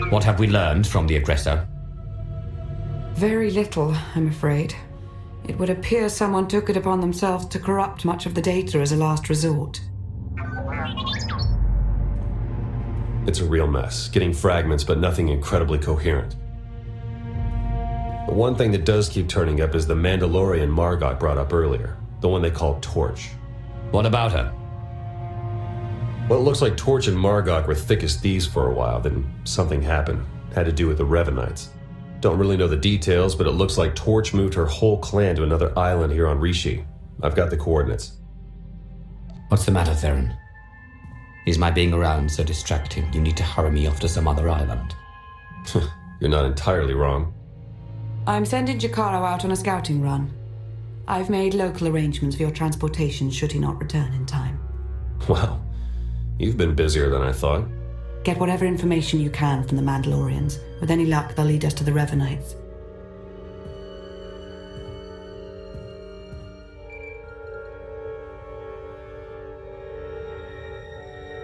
What have we learned from the aggressor? Very little, I'm afraid. It would appear someone took it upon themselves to corrupt much of the data as a last resort. It's a real mess, getting fragments but nothing incredibly coherent. The one thing that does keep turning up is the Mandalorian Margok brought up earlier, the one they call Torch. What about her? Well, it looks like Torch and Margok were thick as thieves for a while, then something happened. Had to do with the Revanites. Don't really know the details, but it looks like Torch moved her whole clan to another island here on Rishi. I've got the coordinates. What's the matter, Theron? Is my being around so distracting you need to hurry me off to some other island? You're not entirely wrong. I'm sending Jakaro out on a scouting run. I've made local arrangements for your transportation should he not return in time. Well, you've been busier than I thought. Get whatever information you can from the Mandalorians. With any luck, they'll lead us to the Revanites.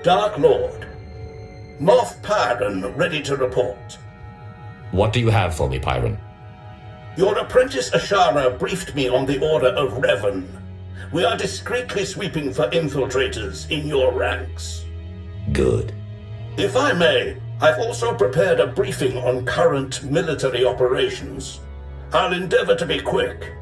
Dark Lord. Moff Pyron ready to report. What do you have for me, Pyron? Your apprentice Ashara briefed me on the order of Revan. We are discreetly sweeping for infiltrators in your ranks. Good. If I may, I've also prepared a briefing on current military operations. I'll endeavor to be quick.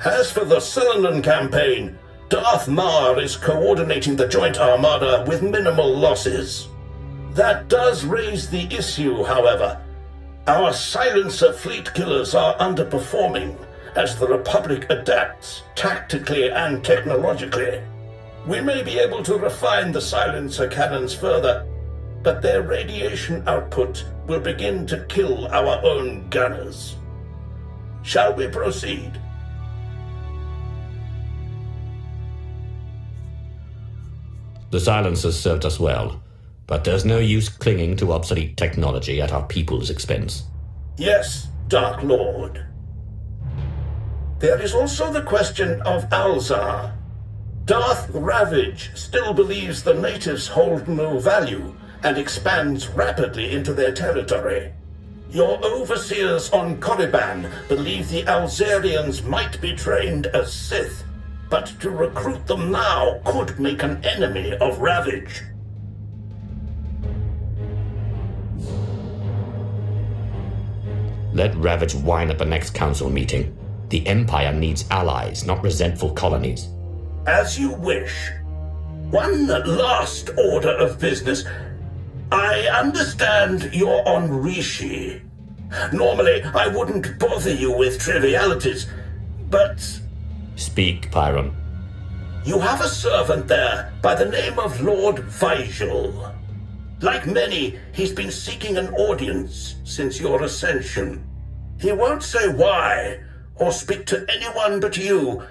As for the Cylinan campaign, Darth Mar is coordinating the Joint Armada with minimal losses. That does raise the issue, however. Our silencer fleet killers are underperforming as the Republic adapts tactically and technologically. We may be able to refine the silencer cannons further, but their radiation output will begin to kill our own gunners. Shall we proceed? The silencers served us well, but there's no use clinging to obsolete technology at our people's expense. Yes, Dark Lord. There is also the question of Alzar. Darth Ravage still believes the natives hold no value and expands rapidly into their territory. Your overseers on Korriban believe the Alzarians might be trained as Sith, but to recruit them now could make an enemy of Ravage. Let Ravage whine at the next council meeting. The Empire needs allies, not resentful colonies. As you wish. One last order of business. I understand you're on Rishi. Normally, I wouldn't bother you with trivialities, but... Speak, Pyron. You have a servant there by the name of Lord Vigil. Like many, he's been seeking an audience since your ascension. He won't say why, or speak to anyone but you.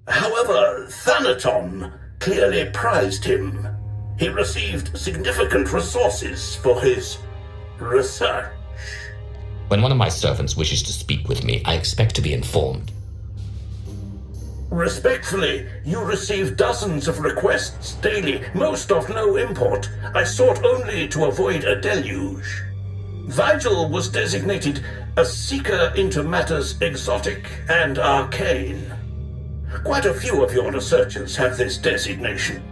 However, Thanaton clearly prized him. He received significant resources for his research. When one of my servants wishes to speak with me, I expect to be informed. Respectfully, you receive dozens of requests daily, most of no import. I sought only to avoid a deluge. Vigil was designated a seeker into matters exotic and arcane. Quite a few of your researchers have this designation.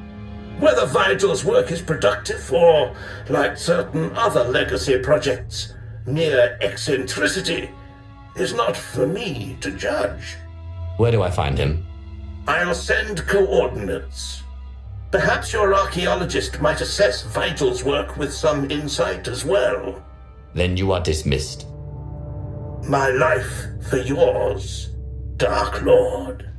Whether Vigil's work is productive or, like certain other legacy projects, mere eccentricity, is not for me to judge. Where do I find him? I'll send coordinates. Perhaps your archaeologist might assess Vigil's work with some insight as well. Then you are dismissed. My life for yours, Dark Lord.